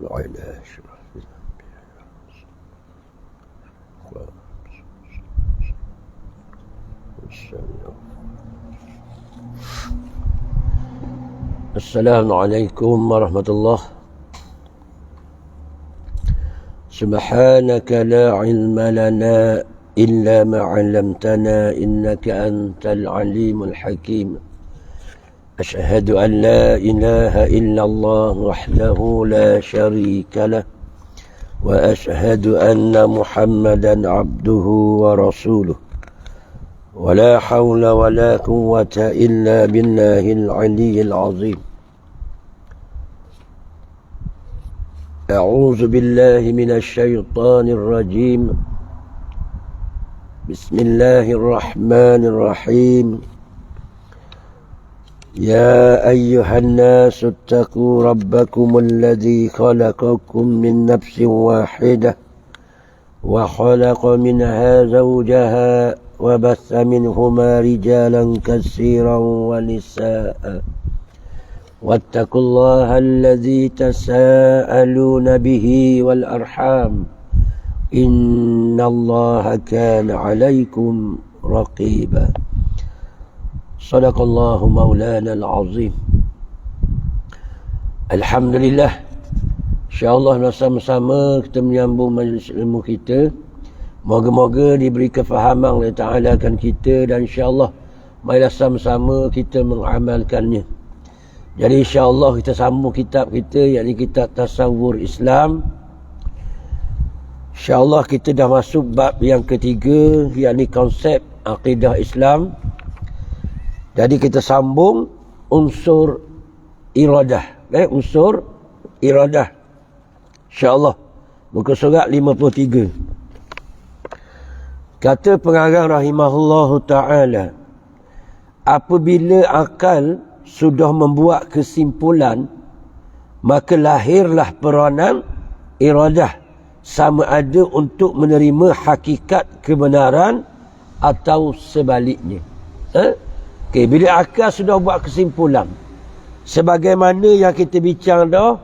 وعلى أشرف السلام عليكم ورحمة الله. سبحانك لا علم لنا إلا ما علمتنا إنك أنت العليم الحكيم. أشهد أن لا إله إلا الله وحده لا شريك له، وأشهد أن محمدا عبده ورسوله، ولا حول ولا قوة إلا بالله العلي العظيم. أعوذ بالله من الشيطان الرجيم. بسم الله الرحمن الرحيم. يا أيها الناس اتقوا ربكم الذي خلقكم من نفس واحدة وخلق منها زوجها وبث منهما رجالا كثيرا ونساء، واتقوا الله الذي تساءلون به والأرحام إن الله كان عليكم رقيبا. صدق الله مولانا العظيم. Alhamdulillah, insyaAllah bersama-sama kita menyambung majlis ilmu kita. Moga-moga diberi kefahaman oleh Ta'ala kan kita, dan insyaAllah marilah sama-sama kita mengamalkannya. Jadi insyaAllah kita sambung kitab kita, yakni kitab Tasawwur Islam. InsyaAllah kita dah masuk bab yang ketiga, yakni konsep akidah Islam. Jadi kita sambung unsur iradah. Unsur iradah. InsyaAllah. Muka surat 53. Kata pengarang rahimahullahu ta'ala, apabila akal sudah membuat kesimpulan, maka lahirlah peranan iradah, sama ada untuk menerima hakikat kebenaran atau sebaliknya. Okay, bila akal sudah buat kesimpulan, sebagaimana yang kita bincang dah,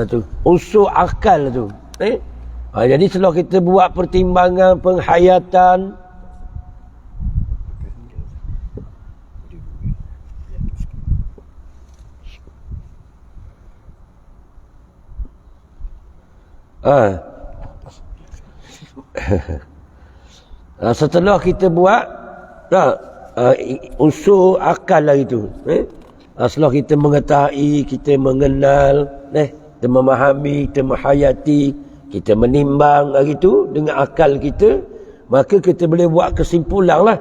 tu unsur akal tu. Jadi setelah kita buat pertimbangan penghayatan, setelah kita buat unsur akal lah itu, setelah kita mengetahui, kita mengenal, kita memahami, kita menghayati, kita menimbang gitu dengan akal kita, maka kita boleh buat kesimpulan lah.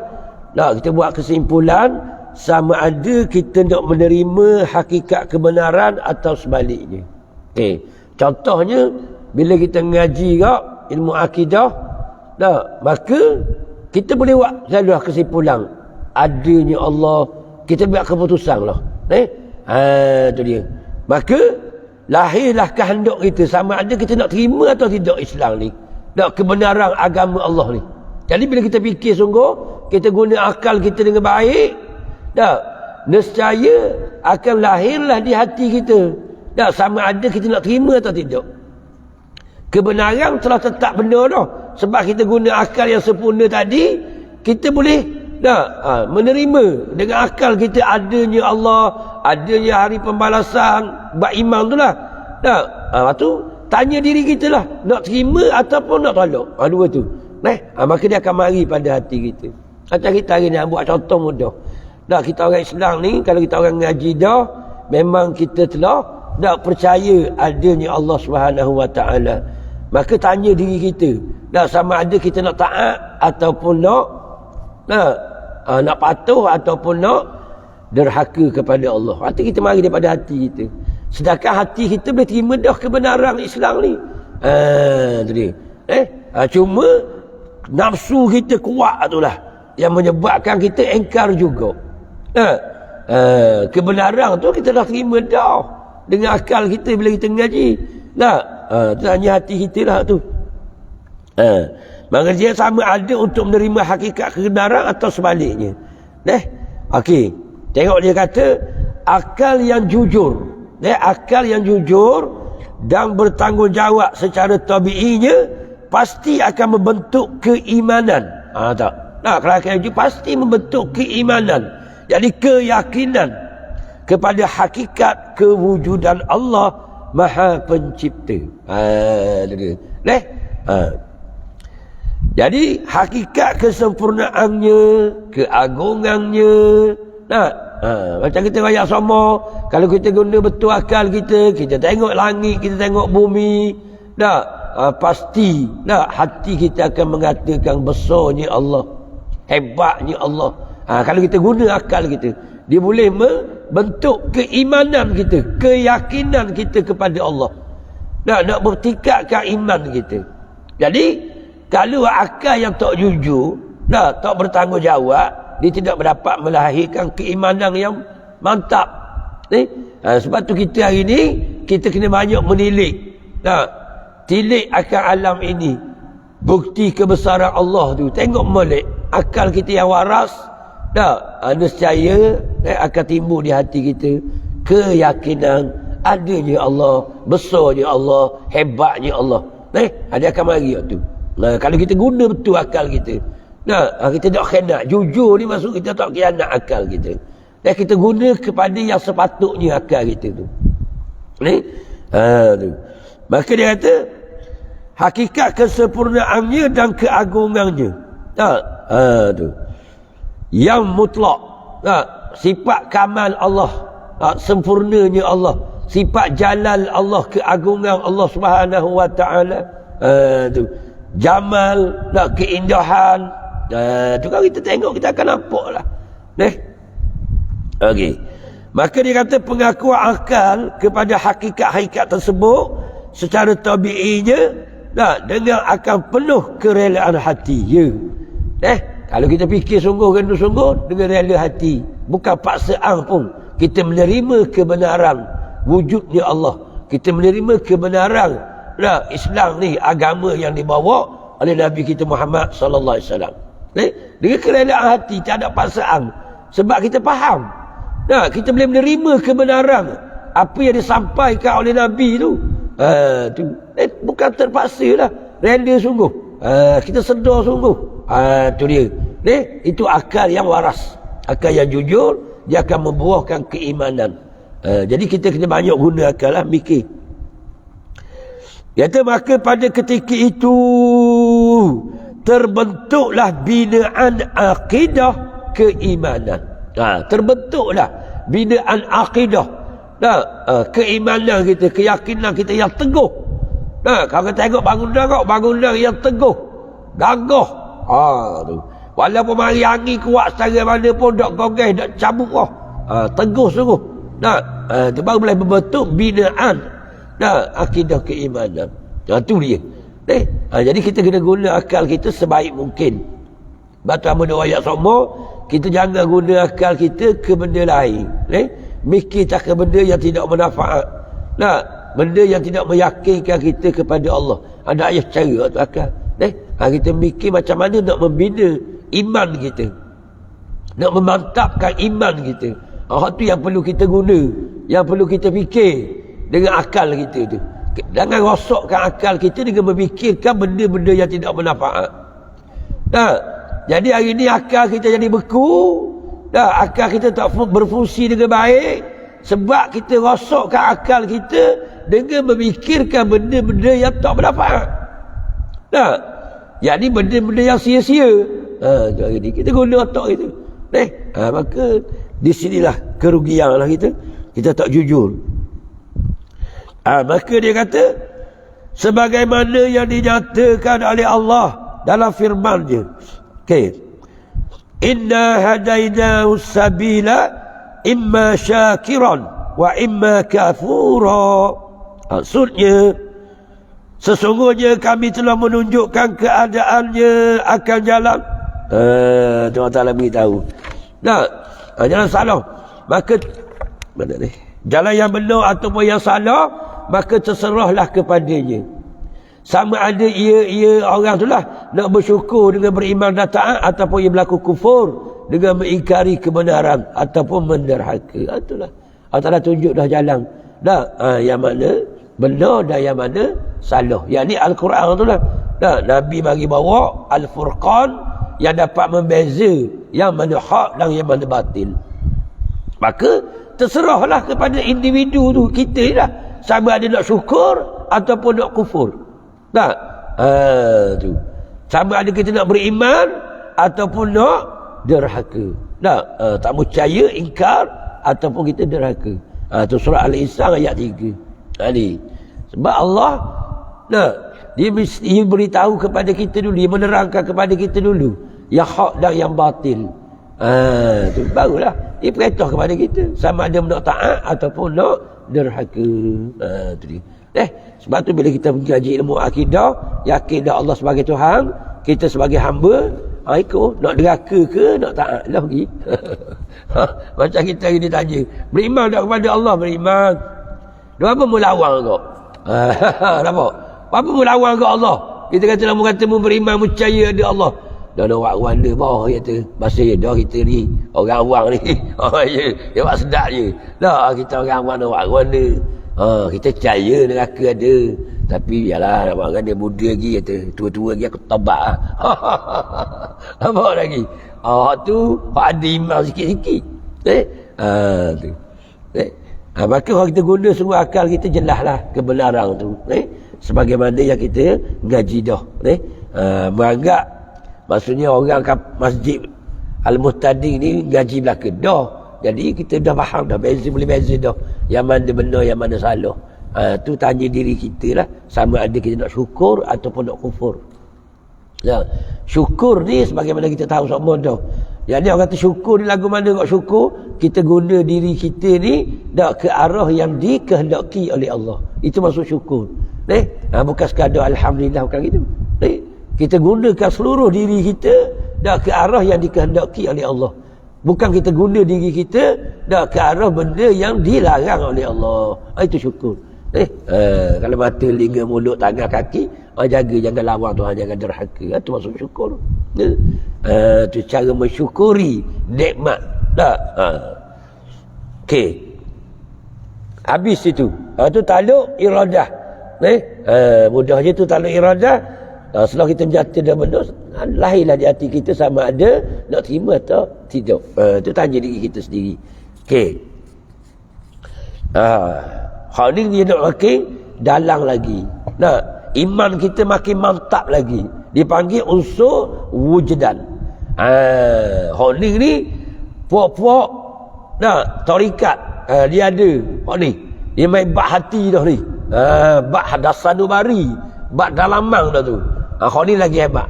Kita buat kesimpulan sama ada kita nak menerima hakikat kebenaran atau sebaliknya. Contohnya bila kita ngaji ilmu akidah, maka kita boleh buat selalu kesimpulan adanya Allah, kita buat keputusan lah. Tu dia. Maka lahirlah kehendak kita, sama ada kita nak terima atau tidak Islam ni, nak kebenaran agama Allah ni. Jadi bila kita fikir sungguh, kita guna akal kita dengan baik, nescaya akan lahirlah di hati kita, sama ada kita nak terima atau tidak. Kebenaran telah tetap benar dah, sebab kita guna akal yang sempurna tadi, kita boleh menerima dengan akal kita adanya Allah, adanya hari pembalasan, beriman tu lah. Tu tanya diri kita lah, nak terima ataupun nak tolak. Dua tu. Maka dia akan mari pada hati kita. Macam kita hari ni buat contoh mudah. Kita orang Islam ni, kalau kita orang ngaji dah, memang kita telah percaya adanya Allah Subhanahu Wa Taala. Maka tanya diri kita, sama ada kita nak taat ataupun nak patuh ataupun nak derhaka kepada Allah. Hati kita mari daripada hati kita. Sedangkan hati kita boleh terima dah kebenaran Islam ni. Tu dia. Cuma nafsu kita kuat itulah yang menyebabkan kita engkar juga. Kebenaran tu kita dah terima dah dengan akal kita bila kita ngaji. Tanya hati kita lah tu. Maka dia sama ada untuk menerima hakikat kebenaran atau sebaliknya. Okey. Tengok dia kata akal yang jujur. Akal yang jujur dan bertanggungjawab secara tabi'inya pasti akan membentuk keimanan. Tak? Nah, kalau akal yang jujur pasti membentuk keimanan. Jadi keyakinan kepada hakikat kewujudan Allah Maha Pencipta. Jadi hakikat kesempurnaannya, keagungannya. Macam kita rakyat sama, kalau kita guna betul akal kita tengok langit, kita tengok bumi, pasti hati kita akan mengatakan besarnya Allah, hebatnya Allah. Kalau kita guna akal kita, dia boleh membentuk keimanan kita, keyakinan kita kepada Allah. Nak bertingkatkan iman kita. Jadi kalau akal yang tak jujur, tak bertanggungjawab, dia tidak dapat melahirkan keimanan yang mantap. Sebab tu kita hari ni kita kena banyak menilik. Tilik akan alam ini. Bukti kebesaran Allah tu. Tengok molek akal kita yang waras. Nescaya akan timbul di hati kita keyakinan adanya Allah, besarnya Allah, hebatnya Allah. Dia akan mari tu. Kalau kita guna betul akal kita. Kita tak khianat. Jujur ni maksud kita tak khianat akal kita. Dan kita guna kepada yang sepatutnya akal kita tu. Tu. Maka dia kata hakikat kesempurnaannya dan keagungannya. Tu. Yang mutlak. Sifat kamal Allah. Sempurnanya Allah. Sifat jalal Allah, keagungan Allah Subhanahu wa taala. Tu. Jamal, keindahan. Tu kalau kita tengok kita akan nampak lah. Okey. Maka dia kata pengakuan akal kepada hakikat-hakikat tersebut secara tabi'inya dengan akan penuh kerelaan hati. Kalau kita fikir sungguh dengan rela hati, bukan paksaan pun, kita menerima kebenaran wujudnya Allah. Kita menerima kebenaran Islam ni, agama yang dibawa oleh Nabi kita Muhammad sallallahu alaihi wasallam. Dengan kerelaan hati, tak ada paksaan. Sebab kita faham. Kita boleh menerima kebenaran apa yang disampaikan oleh Nabi tu. Bukan terpaksa lah. Rela sungguh. Kita sedar sungguh. Tu dia. Itu akal yang waras. Akal yang jujur, dia akan membuahkan keimanan. Jadi kita kena banyak guna akal lah, mikir. Kata maka pada ketika itu terbentuklah binaan akidah keimanan. Terbentuklah binaan akidah. Keimanan kita, keyakinan kita yang teguh. Kalau tengok bangunan yang teguh, gagah. Tu. Walaupun mari angin kuat setara mana pun tak gogeh, tak cabut lah. Teguh sungguh. Itu baru boleh membentuk binaan akidah keimanan. Itu dia. Jadi kita kena guna akal kita sebaik mungkin. Batu amun ayat sama, kita jangan guna akal kita ke benda lain. Mikir tak ke benda yang tidak bermanfaat. Benda yang tidak meyakinkan kita kepada Allah. Ada ayat cara tu akal. Kita mikir macam mana nak membina iman kita, nak memantapkan iman kita. Itu yang perlu kita guna, yang perlu kita fikir dengan akal kita tu. Jangan rosakkan akal kita dengan memikirkan benda-benda yang tidak bermanfaat. Jadi hari ni akal kita jadi beku. Akal kita tak berfungsi dengan baik sebab kita rosakkan akal kita dengan memikirkan benda-benda yang tak bermanfaat. Jadi benda-benda yang sia-sia. Jadi kita guna otak kita. Maka di sinilah kerugian lah kita. Kita tak jujur. Maka dia kata sebagaimana yang dinyatakan oleh Allah dalam firman-Nya. Inna hadainahu sabila imma syakiran wa imma kafura. Maksudnya sesungguhnya kami telah menunjukkan keadaannya akan jalan. Tuhan Ta'ala beritahu. Jalan salah. Maka mana ni? Jalan yang benar ataupun yang salah, maka terserahlah kepadanya. Sama ada ia orang tu lah nak bersyukur dengan beriman dan taat, ataupun ia berlaku kufur dengan mengingkari kebenaran ataupun menderhaka. Itulah Allah Ta'ala tunjuk dah jalan. Yang mana benar dan yang mana salah. Yang ni Al-Quran tu lah. Nabi bagi bawa Al-Furqan yang dapat membeza yang mana hak dan yang mana batil. Maka terserahlah kepada individu tu, kita lah, sama ada nak syukur ataupun nak kufur. Tu. Sama ada kita nak beriman ataupun nak derhaka. Tak percaya, ingkar ataupun kita derhaka. Tu surah Al-Insan ayat 3. Ni. Sebab Allah dia beritahu kepada kita dulu, dia menerangkan kepada kita dulu yang hak dan yang batil. Tu barulah dia perintah kepada kita sama ada nak taat ataupun nak derhaka. Tu dia. Sebab tu bila kita mengaji ilmu akidah, yakin dah Allah sebagai Tuhan, kita sebagai hamba, ikut nak derhaka ke nak taat lah pergi. Macam kita hari ni tanya, beriman tak kepada Allah? Beriman. Dia apa melawan kau? Nampak? Apa melawan kau Allah? Kita kata lah, kata mu beriman, percaya ada Allah. Dah nak buat wanda bawah kata. Masa dah kita ni orang awam ni. Dia buat sedap je. Kita orang awam nak buat wanda. Kita percaya neraka ada. Tapi yalah nak buat wanda muda lagi kata. Tua-tua lagi aku tabak lah. Apa lagi? Tu hak ada iman sikit-sikit. Tu. Maka kalau kita guna semua akal kita, jelaslah kebenaran tu. Sebagaimana yang kita ngaji dah. Menganggap maksudnya orang masjid Al-Muhtadi ni ngaji belaka dah. Jadi kita dah faham dah, boleh beza dah yang mana benar yang mana salah. Tu tanya diri kita lah, sama ada kita nak syukur ataupun nak kufur. Syukur ni sebagaimana kita tahu semua dah. Yang ni orang kata syukur ni lagu mana kau syukur? Kita guna diri kita ni dah ke arah yang dikehendaki oleh Allah. Itu maksud syukur. Bukan sekadar alhamdulillah, bukan gitu. Kita gunakan seluruh diri kita dah ke arah yang dikehendaki oleh Allah. Bukan kita guna diri kita dah ke arah benda yang dilarang oleh Allah. Itu syukur. Kalau mata, telinga, mulut, tangan, kaki, jaga jangan lawan Tuhan, jangan derhaka. Itu maksud syukur. Itu cara mensyukuri nikmat. Okey. Habis itu. Itu taluk iradah. Mudah je tu taluk iradah. Setelah kita menjatuh dan benar, lahirlah di hati kita sama ada nak terima atau tidak. Itu tanya diri kita sendiri. Okey. Hal ni dia nak makin dalam lagi. Iman kita makin mantap lagi. Dipanggil unsur wujdan. Hal ni puak-puak tarikat dia ada. Hal ni dia main bak hati dah ni. Bak hadasanubari, bak dalamang dah tu. Hal ni lagi hebat.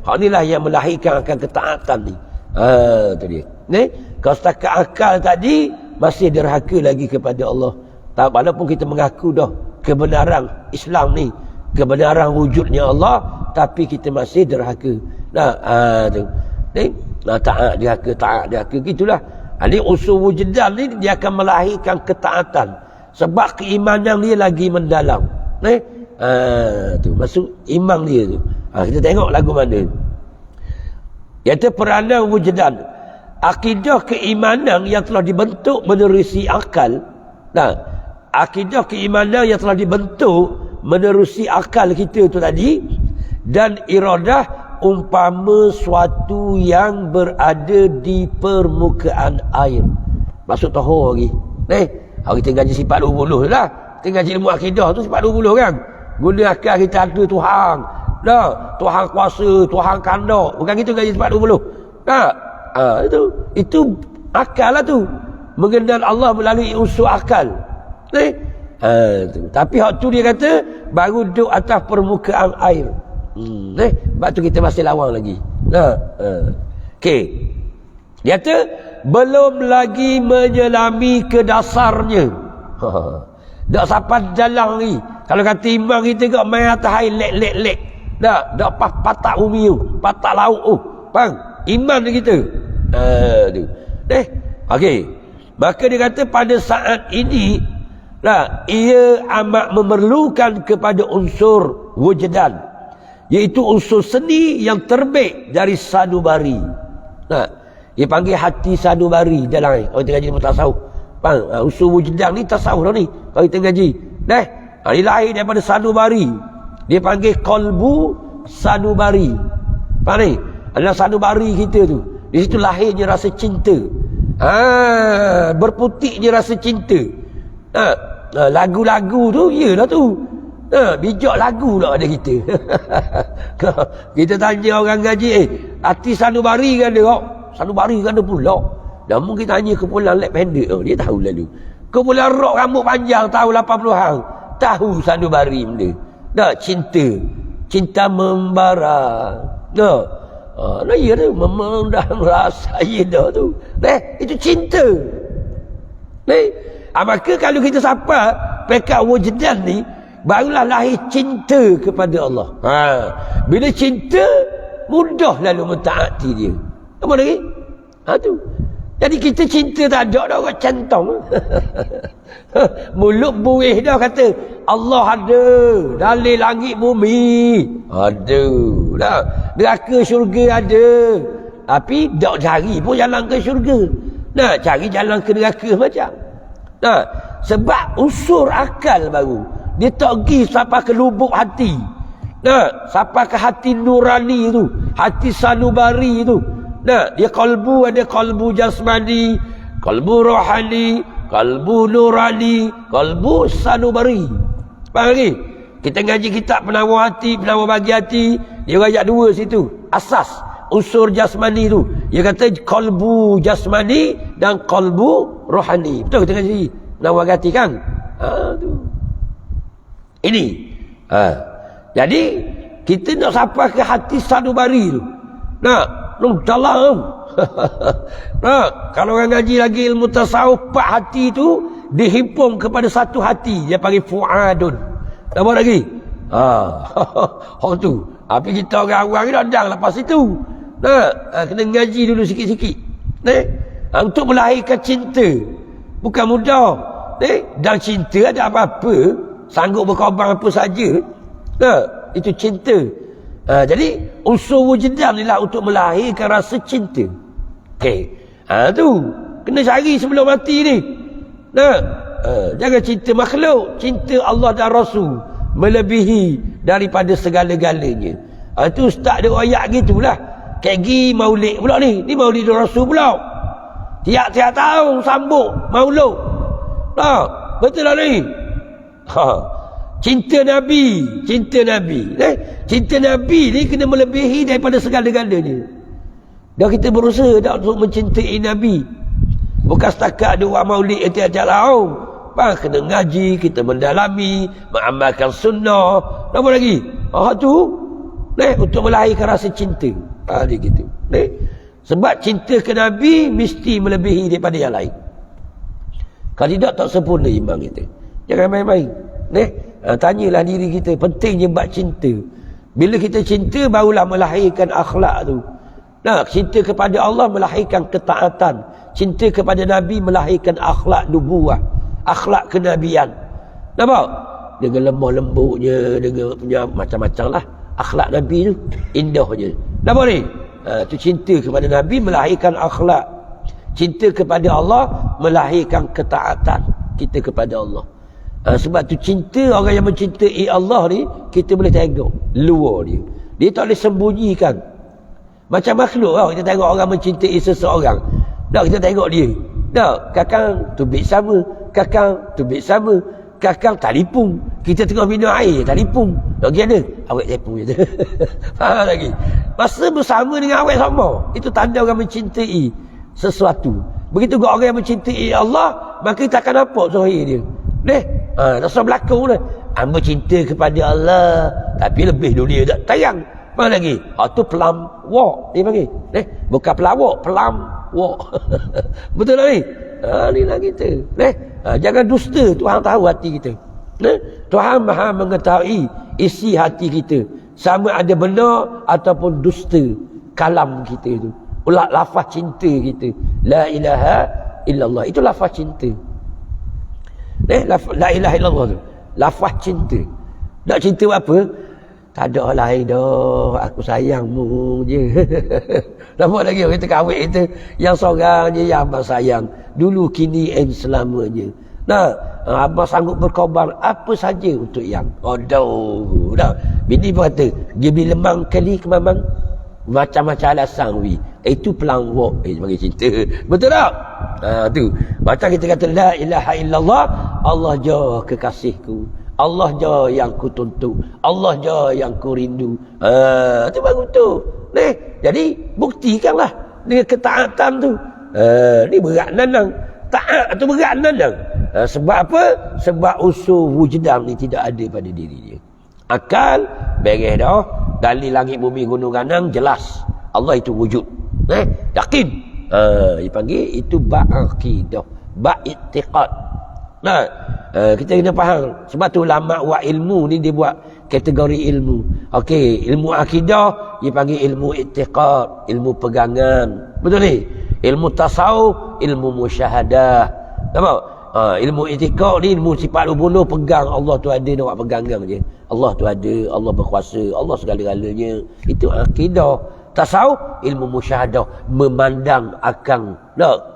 Hal ni lah yang melahirkan akan ketaatan ni. Tu dia. Kalau setakat akal tadi masih derhaka lagi kepada Allah. Walaupun kita mengaku dah kebenaran Islam ni, kebenaran wujudnya Allah, tapi kita masih derhaka. Tu. Taat derhaka gitulah. Ini unsur wujdan ni dia akan melahirkan ketaatan. Sebab keimanan dia lagi mendalam. Tu maksud iman dia tu. Kita tengok lagu mana. Iaitu peranan wujdan. Akidah keimanan yang telah dibentuk menerusi akal. Akidah keimanan yang telah dibentuk menerusi akal kita tu tadi, dan iradah umpama suatu yang berada di permukaan air. Maksud tahu lagi. Kalau kita ngaji sifat 20 lah. Kita ngaji ilmu akidah tu sifat 20 kan. Guna akal kita ada Tuhan. Tuhan kuasa, Tuhan kandak. Bukan gitu ngaji sifat 20. Itu akal lah tu. Mengenal Allah melalui unsur akal. Tapi hak tu dia kata baru duduk atas permukaan air. Sebab tu kita masih lawan lagi. Okey. Dia kata belum lagi menyelami ke dasarnya. Dak sampai dalam ni. Kalau kata iman kita kat main atas air lek. Dak patak bumi tu, patak laut tu. Faham? Iman kita. Okey. Maka dia kata pada saat ini ia amat memerlukan kepada unsur wujdan, iaitu unsur seni yang terbit dari sanubari. Dia panggil hati sanubari dalam orang tengah jadi tasawuf. Unsur wujdan ni tasawuf dah ni. Kalau kita ngaji. Dia lahir daripada sanubari. Dia panggil qalbu sanubari. Faham ni? Adalah sanubari kita tu. Di situ lahirnya rasa cinta. Berputiknya rasa cinta. Lagu-lagu tu, iyalah tu. Bijak lagu lah ada kita. Kita tanya orang ngaji, hati sanubari kan dia? Sanubari kan dia pula. Namun kita tanya kumpulan lap pendek, dia tahu lalu. Kumpulan rock rambut panjang tahun 80-an, tahu sanubari benda. Cinta membara. Ya tu, memandang rasa ida tu. Itu cinta. Maka kalau kita sapa pekat wujdan ni, barulah lahir cinta kepada Allah. Bila cinta, mudah lalu mentaati dia. Apa lagi? Tu. Jadi kita cinta tak ada dah orang cantong. Mulut buih dah kata Allah ada dalam langit bumi. Ada. Dah. Neraka syurga ada. Tapi tak cari pun jalan ke syurga. Cari jalan ke neraka macam. Sebab unsur akal baru. Dia tak pergi sampai ke lubuk hati. Sampai ke hati nurani tu, hati sanubari tu. Dia kalbu, ada kalbu jasmani, kalbu rohani, kalbu nurani, kalbu sanubari. Faham lagi? Kita ngaji kitab penawar hati, penawar bagi hati, dia ayat 2 situ. Asas unsur jasmani tu. Dia kata kalbu jasmani dan kalbu rohani. Betul kita ngaji penawar hati kan? Tu. Ini. Jadi kita nak sampai ke hati sanubari tu. Dalam. Kalau orang ngaji lagi ilmu tasawuf, 4 hati tu dihimpun kepada satu hati. Dia panggil fuadun. Apa lagi? Tu. Tapi kita orang-orang ni dah lepas itu. Kena ngaji dulu sikit-sikit. Untuk melahirkan cinta. Bukan mudah. Dan cinta ada apa-apa, sanggup berkorban apa saja. Itu cinta. Jadi unsur wujdan ni lah untuk melahirkan rasa cinta. Tu kena cari sebelum mati ni. Jangan cinta makhluk, cinta Allah dan Rasul melebihi daripada segala-galanya. Itu ustaz ada ayat gitulah. Kayak gi maulid pula ni. Ni maulid Rasul pula. Tiap-tiap tahun sambut maulud. Betul tak ni? Cinta Nabi. Cinta Nabi ni kena melebihi daripada segala-galanya. Dan kita berusaha dah untuk mencintai Nabi. Bukan setakat ada orang maulid tiap-tiap tahun. Kena ngaji, kita mendalami, mengamalkan sunnah. Apa lagi? Tu untuk melahirkan rasa cinta. Dia gitu. Sebab cinta ke Nabi mesti melebihi daripada yang lain. Kalau tidak, tak sempurna iman kita. Jangan main-main. Tanyalah diri kita, pentingnya bab cinta. Bila kita cinta, barulah melahirkan akhlak tu. Cinta kepada Allah melahirkan ketaatan. Cinta kepada Nabi melahirkan akhlak nubuah, akhlak kenabian. Nampak? Dengan lemah lembutnya, dengan punya macam-macam lah akhlak Nabi tu, indahnya. Nampak ni? Tu cinta kepada Nabi melahirkan akhlak. Cinta kepada Allah melahirkan ketaatan kita kepada Allah. Sebab tu cinta orang yang mencintai Allah ni, kita boleh tengok luar dia. Dia tak boleh sembunyikan. Macam makhluk tau, kita tengok orang mencintai seseorang. Kita tengok dia. Kakang tubik sama, kakang tubik sama, kakang talipung. Kita tengah minum air, talipung. Gimana? Awet telefon je. Faham lagi? Masa bersama dengan awet sama, itu tanda orang mencintai sesuatu. Begitu juga orang yang mencintai Allah, maka kita akan nampak zahir dia. Tak usah berlakon dah. Hamba cinta kepada Allah, tapi lebih dunia tak tayang. Mana lagi? Tu pelam walk dia panggil. Bukan pelawak, pelam walk. Betul tak ni? Ni lah kita. Jangan dusta. Tuhan tahu hati kita. Tuhan maha mengetahui isi hati kita. Sama ada benar ataupun dusta kalam kita itu. Lafaz cinta kita. La ilaha illallah. Itu lafaz cinta. La ilaha illallah tu lafaz cinta. Nak cinta apa? Tak ada lain dah, aku sayangmu je. Nampak lagi orang kita kahwin kita, yang seorang je yang abang sayang, dulu kini and selamanya. Nah, abang sanggup berkorban apa saja untuk yang. Dah. Bini pun kata, dia beli lemang kali ke mamang. Macam-macam alasan wi. Itu pelang wak. Bagi cinta. Betul tak? Tu. Macam kita kata, la ilaha illallah. Allah je kekasihku. Allah je yang ku tuntut. Allah je yang ku rindu. Tu baru tu. Jadi, buktikanlah. Dengan ketaatan tu. Ni berat nanang. Taat tu berat nanang. Sebab apa? Sebab unsur wujdan ni tidak ada pada diri dia. Akal, beres dah. Dalil langit bumi gunung ganang jelas. Allah itu wujud. Yakin. Dipanggil itu ba'aqidah. Ba'itiqad. Nah, kita kena faham. Sebab tu ulama wa ilmu ni dia buat kategori ilmu. Okey, ilmu akidah dipanggil ilmu i'tiqad, ilmu pegangan. Betul ni? Ilmu tasawuf, ilmu musyahadah. Nampak? Ilmu i'tiqad ni ilmu sifat bunuh, pegang Allah tu ada, nak buat pegangan je. Allah tu ada, Allah berkuasa, Allah segala-galanya. Itu akidah. Tasawuf, ilmu musyahadah, memandang akan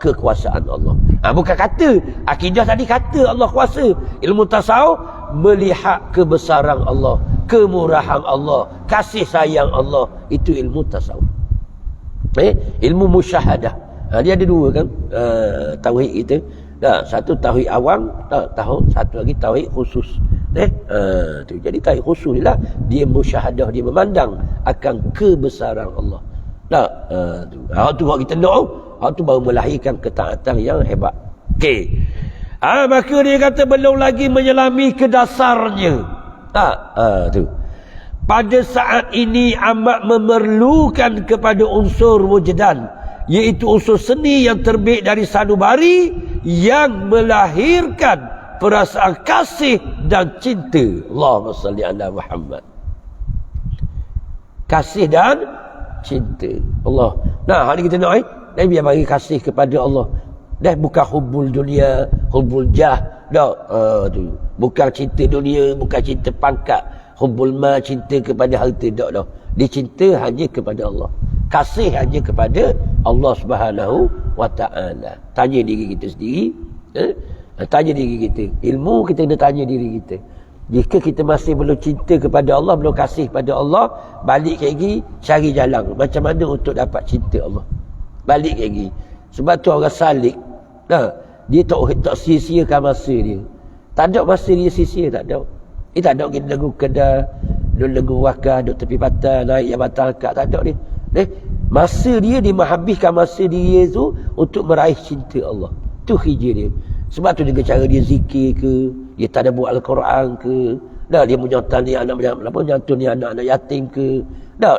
kekuasaan Allah. Bukan kata, akidah tadi kata Allah kuasa. Ilmu tasawuf, melihat kebesaran Allah, kemurahan Allah, kasih sayang Allah. Itu ilmu tasawuf. Ilmu musyahadah. Dia ada dua kan, tauhid kita. Satu tauhid awam, satu lagi tauhid khusus. Tu. Jadi tauhid khusus lah, dia musyahadah, dia memandang akan kebesaran Allah. Tu. Tu buat kita nak, tu baru melahirkan ketaatan yang hebat. Okey. Maka dia kata belum lagi menyelami ke dasarnya. Tu. Pada saat ini amat memerlukan kepada unsur wujdan, iaitu unsur seni yang terbit dari sanubari yang melahirkan perasaan kasih dan cinta. Allahumma salli ala Muhammad. Kasih dan cinta Allah. Nah, hari kita nak Nabi yang bagi kasih kepada Allah. Dah bukan hubbul dunia, hubbul jah. Tu. Bukan cinta dunia, bukan cinta pangkat, hubbul ma, cinta kepada harta. Dah. Dia cinta hanya kepada Allah. Kasih hanya kepada Allah Subhanahu wa ta'ala. Tanya diri kita sendiri. Tanya diri kita. Ilmu kita kena tanya diri kita. Jika kita masih belum cinta kepada Allah, belum kasih kepada Allah, balik lagi cari jalan. Macam mana untuk dapat cinta Allah? Balik lagi. Sebab tu orang salik. Dia tak sia-siakan masa dia. Tak ada masa dia sia-sia, tak ada. Dia tak ada pergi lagu Kedah, lagu Wakah, duduk tepi pantai, naik jabatan akak, tak ada dia. Masa dia menghabiskan masa dia tu untuk meraih cinta Allah. Tu kerja dia. Sebab tu dengan cara dia zikir ke, dia tadabbur Al-Quran ke, dia menyantuni anak-anak yatim ke.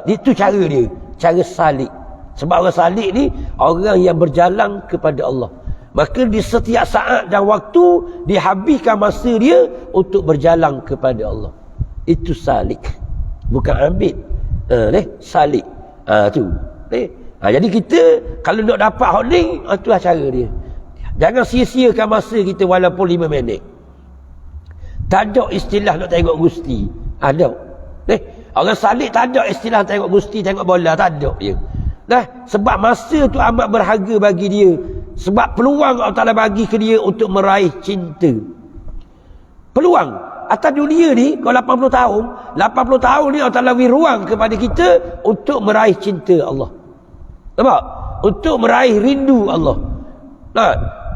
Itu cara dia, cara salik. Sebab orang salik ni orang yang berjalan kepada Allah. Maka di setiap saat dan waktu dihabiskan masa dia untuk berjalan kepada Allah. Itu salik. Bukan ambil. Salik. Tu. Jadi kita kalau nak dapat hak ni, itulah cara dia. Jangan sia-siakan masa kita walaupun 5 minit. Tak ada istilah nak tengok gusti. Ada. Orang salik tak ada istilah tengok gusti, tengok bola, tak ada dia. Sebab masa tu amat berharga bagi dia. Sebab peluang Allah Ta'ala bagi ke dia untuk meraih cinta. Peluang atas dunia ni, kalau 80 tahun ni Allah Ta'ala beri ruang kepada kita untuk meraih cinta Allah. Nampak? Untuk meraih rindu Allah.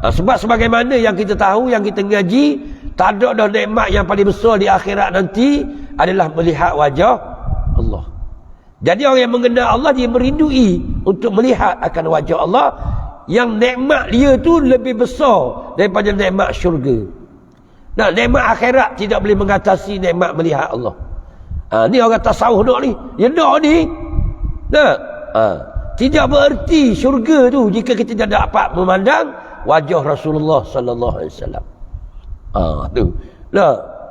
Sebab sebagaimana yang kita tahu, yang kita ngaji, tak ada dah nikmat yang paling besar di akhirat nanti adalah melihat wajah Allah. Jadi orang yang mengenal Allah, dia merindui untuk melihat akan wajah Allah, yang nikmat dia tu lebih besar daripada nikmat syurga. Nikmat akhirat tidak boleh mengatasi nikmat melihat Allah. Ni orang tasawuf nak ni. Dia nak ni. Tidak bererti syurga tu jika kita tidak dapat memandang wajah Rasulullah sallallahu alaihi wasallam. Tu.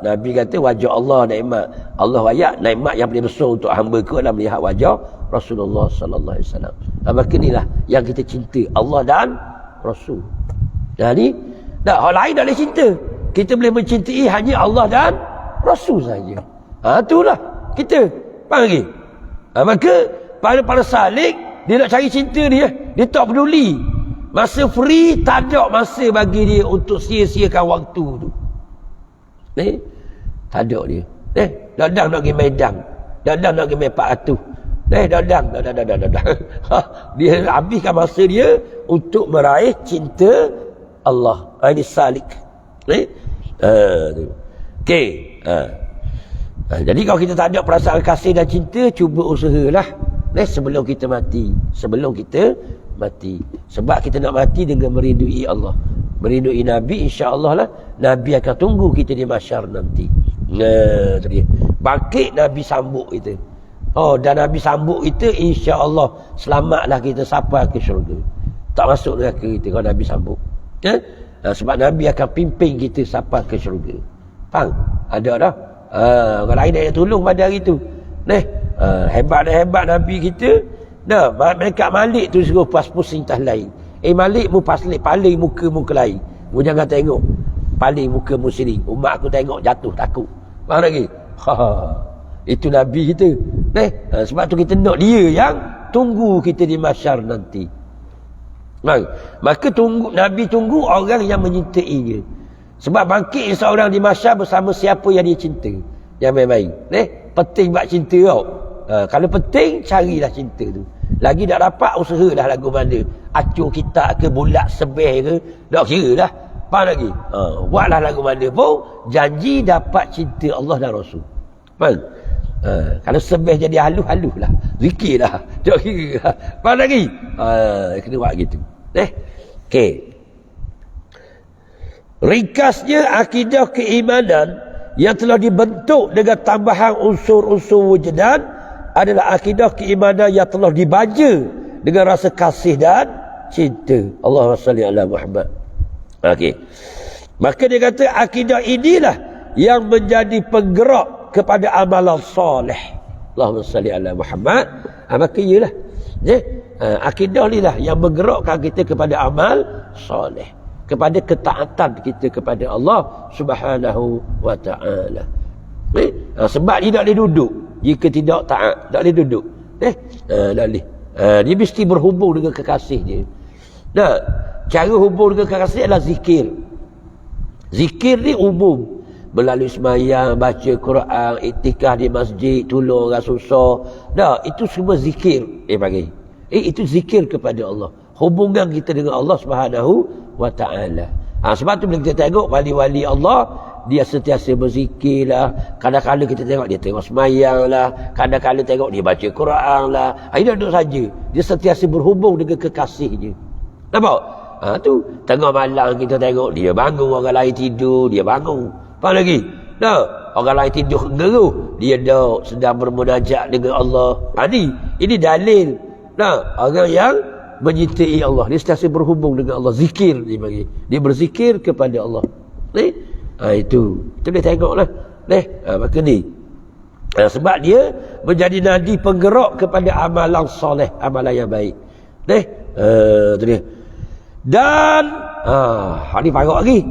Nabi kata wajah Allah nikmat. Allah ayat nikmat yang paling besar untuk hamba ku adalah melihat wajah Rasulullah sallallahu alaihi wasallam. Maka inilah yang kita cinta, Allah dan Rasul. Jadi, orang lain tak boleh cinta. Kita boleh mencintai hanya Allah dan Rasul saja. Itulah kita. Faham lagi? Maka para salik, dia nak cari cinta dia. Dia tak peduli Masa free, tak ada masa bagi dia untuk sia-siakan waktu tu. Tak ada dia. Dadang nak pergi Medan. Dadang nak pergi main 400. Dadang. Dia habiskan masa dia untuk meraih cinta Allah. Ini salik. Okey. Jadi kalau kita tak ada perasaan kasih dan cinta, cuba usahalah sebelum kita mati. Sebab kita nak mati dengan merindui Allah, merindui Nabi. InsyaAllah lah Nabi akan tunggu kita di mahsyar nanti. Bangkit Nabi sambut kita. Dan Nabi sambut kita, InsyaAllah selamatlah kita sampai ke syurga. Tak masuk neraka kita kalau Nabi sambut. Sebab Nabi akan pimpin kita sampai ke syurga. Faham? Ada dah. Orang lain nak tolong pada hari tu. Hebat Nabi kita. Mereka Malik tu suruh pas pusing tas lain. Malik mu paling muka lain. Mu jangan tengok paling muka muslim. Umat aku tengok jatuh takut. Faham lagi? Itu Nabi kita. Sebab tu kita nak dia yang tunggu kita di mahsyar nanti. Maka Nabi tunggu orang yang menyintainya. Sebab bangkit seorang di mahsyar bersama siapa yang dia cinta, yang baik-baik. Penting buat cinta tau. Kalau penting, carilah cinta tu. Lagi tak dapat, usahalah lagu mana. Acur kita ke, bulat sebeh ke, tak kira lah. Faham lagi? Buatlah lagu mana pun, janji dapat cinta Allah dan Rasul. Faham? Kalau sebeh jadi halus lah, zikir lah, tak kira lah. Faham lagi? Kena buat gitu. Okey. Ringkasnya, akidah keimanan yang telah dibentuk dengan tambahan unsur-unsur wujudan adalah akidah keimanan yang telah dibaja dengan rasa kasih dan cinta. Allahumma salli ala Muhammad. Okey. Maka dia kata akidah inilah yang menjadi penggerak kepada amalan soleh. Allahumma salli ala Muhammad. Maka iyalah. Akidah inilah yang menggerakkan kita kepada amal soleh, kepada ketaatan kita kepada Allah Subhanahu wa ta'ala. Sebab dia tak boleh duduk jika tidak taat. Tak boleh duduk. Tak boleh. Dia mesti berhubung dengan kekasih dia. Cara hubung dengan kekasih adalah zikir. Zikir ni umum. Melalui semayang, baca Quran, iktikaf di masjid, tolong orang susah. Itu semua zikir. Itu zikir kepada Allah. Hubungan kita dengan Allah Subhanahu wa ta'ala. Sebab tu bila kita tengok wali-wali Allah, dia sentiasa berzikir lah. Kadang-kadang kita tengok dia tengok semayang lah. Kadang-kadang tengok dia baca Quran lah. Dia duduk saja. Dia sentiasa berhubung dengan kekasihnya. Nampak? Tu tengah malam kita tengok dia bangun, orang lain tidur, dia bangun. Faham lagi? Orang lain tidur geruh, dia duduk sedang bermunajat dengan Allah. Ini dalil. Orang yang menyintai Allah, dia sentiasa berhubung dengan Allah. Zikir dia bagi. Dia berzikir kepada Allah. Itu boleh tengoklah. Maka ni. Sebab dia menjadi nadi penggerak kepada amalan soleh, amalan yang baik. Tu dia. Dan ni parok lagi.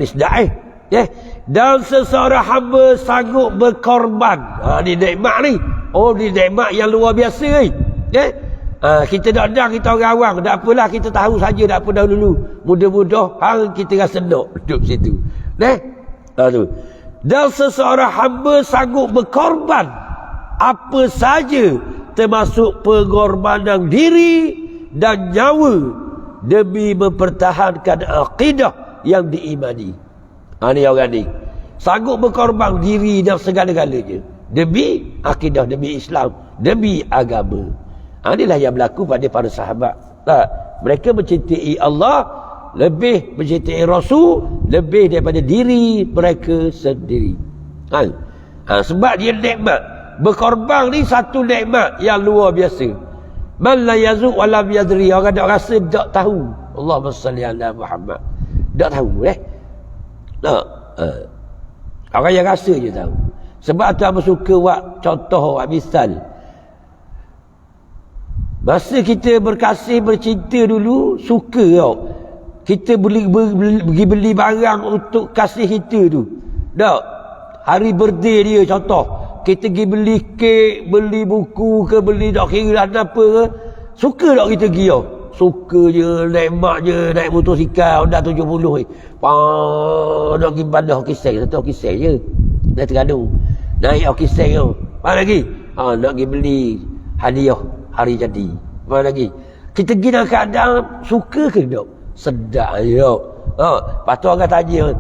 Ni sedap dan seseorang hamba sanggup berkorban. Ni nikmat ni. Ni nikmat yang luar biasa ni. Kita tak kita orang awam, tak apalah, kita tahu saja tak apa dahulu. Mudah-mudahan kita rasa nak duduk situ. Tu. Dan seseorang hamba sanggup berkorban apa saja, termasuk pengorbanan diri dan nyawa demi mempertahankan akidah yang diimani. Ni orang ni sanggup berkorban diri dan segala-galanya demi akidah, demi Islam, demi agama. Inilah yang berlaku pada para sahabat. Mereka mencintai Allah lebih, mencintai Rasul lebih daripada diri mereka sendiri. Sebab dia nikmat. Berkorban ni satu nikmat yang luar biasa. Man la yazuq wa lam yadri. Orang tak rasa, tak tahu. Allahumma salli ala Muhammad. Tak tahu orang yang rasa je tahu. Sebab tu aku suka buat contoh, buat misal. Masa kita berkasih, bercinta dulu, suka tau. Kita pergi beli barang untuk kasih kita tu. Hari birthday dia contoh. Kita pergi beli kek, beli buku ke, beli tak kira lah apa ke. Suka tak kita pergi tau. suka je, naik mak je, naik motosikal Honda 70 ni. Nak pergi bandar Hokiseng, satu Hokiseng je. Naik Terengganu. Naik Hokiseng tu. Apa lagi? Nak pergi beli hadiah hari jadi. Apa lagi? Kita pergi dalam keadaan suka ke tak? Sedap je. Lepas tu orang tanya,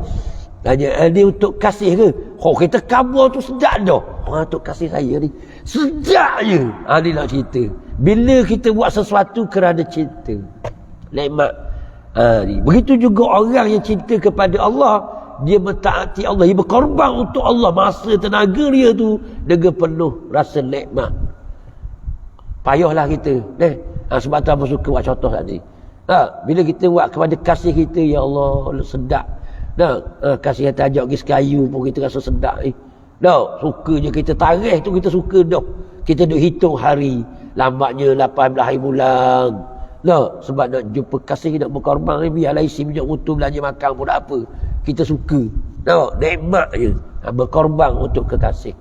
ni untuk kasih ke? Kita kabur tu sedap dah. Untuk kasih saya ni. Sedap je. Ni nak cerita. Bila kita buat sesuatu kerana cinta. Nikmat. Begitu juga orang yang cinta kepada Allah. Dia mentaati Allah. Dia berkorban untuk Allah. Masa tenaga dia tu dengan penuh rasa nikmat. Payahlah kita. Sebab tu apa suka buat contoh tadi. Bila kita buat kepada kasih kita, ya Allah, sedap. Kasih kita ajak pergi sekayu pun kita rasa sedap ni. Suka je kita tarikh tu kita suka dah. Kita duk hitung hari. Lambatnya 18 hari bulan. Sebab nak jumpa kasih, nak berkorban ni, biarlah isi minyak utuh belanja makan pun tak apa. Kita suka. Nikmat je. Berkorban untuk kekasih.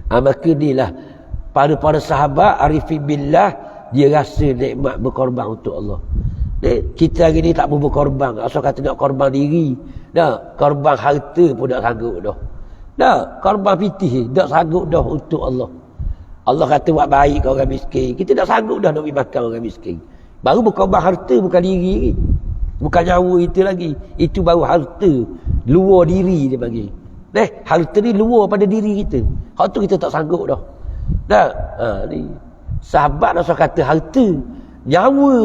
Maka inilah para sahabat arifin billah, dia rasa nikmat berkorban untuk Allah. Kita hari ni tak mau berkorban. Asal kata nak korban diri. Korban harta pun tak sanggup dah. Korban pitih tak sanggup dah untuk Allah. Allah kata buat baik ke orang miskin. Kita tak sanggup dah nak bagi makan orang miskin. Baru berkorban harta, bukan diri. Bukan nyawa itu lagi. Itu baru harta. Luar diri dia bagi. Harta ni luar pada diri kita. Hal tu kita tak sanggup dah. Ni sahabat asal kata harta. Nyawa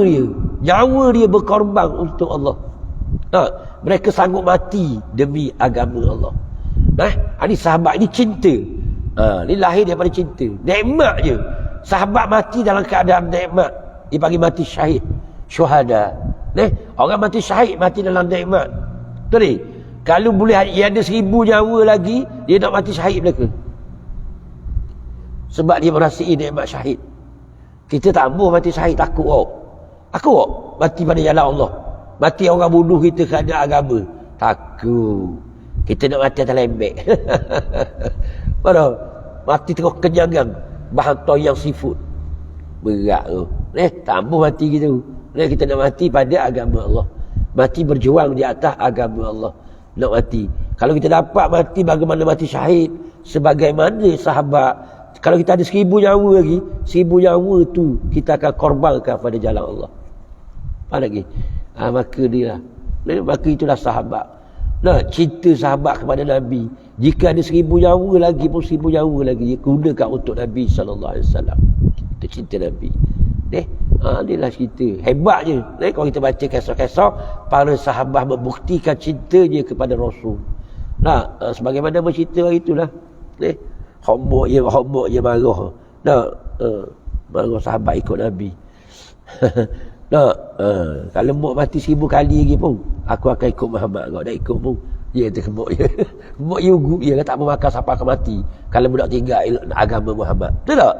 dia berkorban untuk Allah. Mereka sanggup mati demi agama Allah. Ini sahabat, ini cinta. Ini lahir daripada cinta. Nikmat je. Sahabat mati dalam keadaan nikmat. Dia panggil mati syahid. Syuhada. Orang mati syahid, mati dalam nikmat. Betul ni? Kalau boleh dia ada 1000 nyawa lagi, dia nak mati syahid mereka. Sebab dia merasai nikmat syahid. Kita tak mahu mati syahid, takut. Mati pada jalan Allah. Mati orang bunuh kita kerana agama. Takut. Kita nak mati atas lembek. Mati tengok kenyangan. Bahan toyang seafood. Berat tu. Tak mahu mati gitu. Kita nak mati pada agama Allah. Mati berjuang di atas agama Allah. Nak mati. Kalau kita dapat mati bagaimana mati syahid. Sebagaimana sahabat. Kalau kita ada 1000 nyawa lagi, 1000 nyawa tu kita akan korbankan pada jalan Allah. Apa lagi? Maka dia lah. Maka itulah sahabat. Cinta sahabat kepada Nabi. Jika ada 1000 nyawa lagi pun 1000 nyawa lagi dia gunakan untuk Nabi SAW. Itu cinta Nabi. Inilah cerita. Hebat je. Kalau kita baca kisah-kisah, para sahabat membuktikan cintanya kepada Rasul. Sebagaimana bercerita itulah. Hombok je marah. Marah sahabat ikut Nabi. Kalau mok mati 1000 kali lagi pun, aku akan ikut Muhammad. Kau dah ikut pun. Dia kata mok je. Mok je ugut je. Tak mau makan sampai akan mati. Kalau budak tinggal agama Muhammad. Betul tak?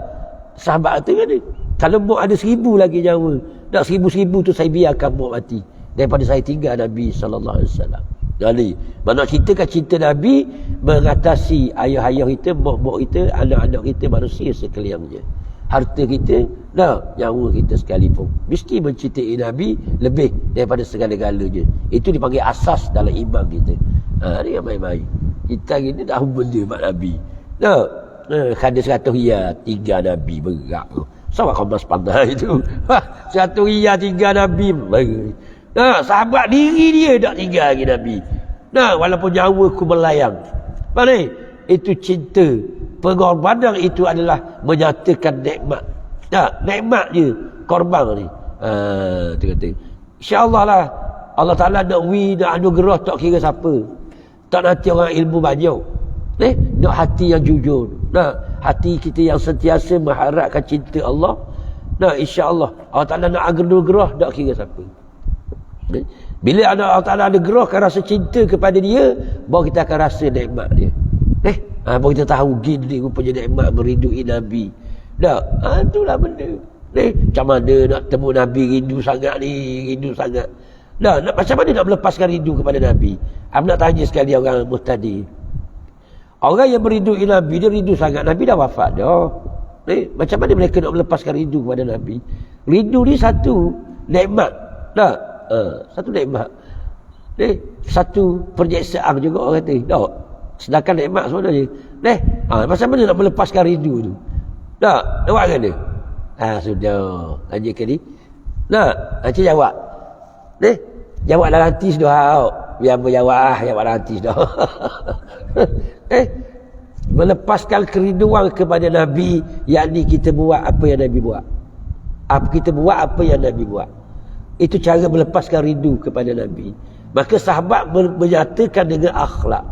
Sahabat kata kan ni. Kalau mok ada 1000 lagi nyawa. 1000 tu saya biarkan mok mati. Daripada saya tinggal Nabi SAW. Jadi, mana ceritakan cinta Nabi mengatasi ayah-ayah kita, mak-mak kita, anak-anak kita, manusia sekaliannya. Harta kita, nyawa kita sekalipun. Mesti mencintai Nabi lebih daripada segala-galanya. Itu dipanggil asas dalam iman kita. Ni yang main-main. Kita gini dah benda mak Nabi. Kada 100 riyal, 3 Nabi berat tu. Sama kau mas pandai itu. 100 riyal, 3 Nabi berat. Sahabat diri dia tak tinggal lagi Nabi. Walaupun nyawa ku melayang. Mana? Itu cinta. Pengorbanan itu adalah menyatakan nikmat. Nikmat je korban ni. Dia kata, InsyaAllah lah Allah Ta'ala nak anugerah tak kira siapa. Tak nanti orang ilmu banyak. Nak hati yang jujur. Hati kita yang sentiasa mengharapkan cinta Allah. InsyaAllah Allah Ta'ala nak anugerah tak kira siapa. Bila Allah Ta'ala ada gerahkan rasa cinta kepada dia, baru kita akan rasa nikmat dia. Baru kita tahu gini rupanya nikmat meridui Nabi. Itulah benda. Macam mana nak temu Nabi rindu sangat ni, rindu sangat. Macam mana nak melepaskan rindu kepada Nabi? Nak tanya sekali orang muhtadi. Orang yang meridui Nabi, dia rindu sangat. Nabi dah wafat dah. Macam mana mereka nak melepaskan rindu kepada Nabi? Rindu ni satu nikmat. Tak? Satu nikmat. Satu penyiksaan juga orang kata. Tak? Sedangkan nikmat sebenarnya. Macam mana nak melepaskan rindu tu? Tak? Nampak kan dia? Sudah. Lanjutkan ni. Tak? Encik jawab. Jawab dalam hati sudah. Biar berjawab. Jawab dalam hati sudah. Melepaskan kerinduan kepada Nabi, yakni kita buat apa yang Nabi buat. Kita buat apa yang Nabi buat. Itu cara melepaskan rindu kepada Nabi. Maka sahabat menyatakan dengan akhlak.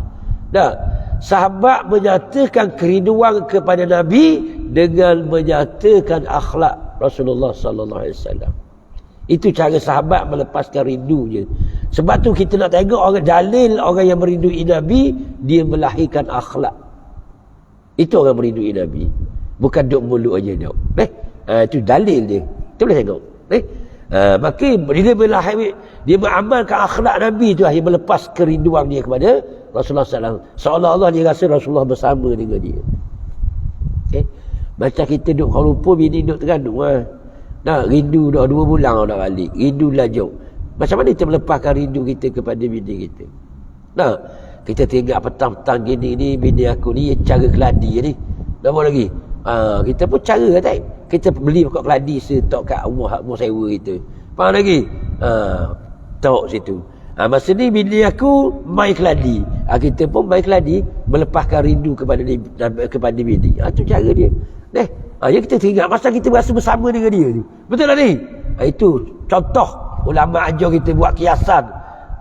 Sahabat menyatakan kerinduan kepada Nabi dengan menyatakan akhlak Rasulullah sallallahu alaihi wasallam. Itu cara sahabat melepaskan rindunya. Sebab tu kita nak tengok orang dalil orang yang merindui Nabi, dia melahirkan akhlak. Itu orang merindui Nabi. Bukan duk mulut aja duk. Itu dalil dia. Kita boleh tengok. Maka bila dia beramalkan akhlak Nabi tu, dia melepas kerinduan dia kepada Rasulullah SAW. Seolah-olah dia rasa Rasulullah bersama dengan dia. Macam kita duduk Kuala Lumpur, bini duduk Terengganu rindu dah 2 bulan dah balik. Rindu lajuk. Macam mana kita melepaskan rindu kita kepada bini kita? Kita tengok petang-petang gini ni, bini aku ni cara keladi ni. Apa lagi? Kita pun cara kata. Kita beli pokok keladi setok kat rumah sewa kita. Faham lagi? Tok situ. Masa ni bini aku main keladi. Kita pun main keladi, melepaskan rindu kepada bini. Itu cara dia. Ya kita teringat masa kita berasa bersama dengan dia ni. Betul tak ni? Itu contoh ulama ajar kita buat kiasan.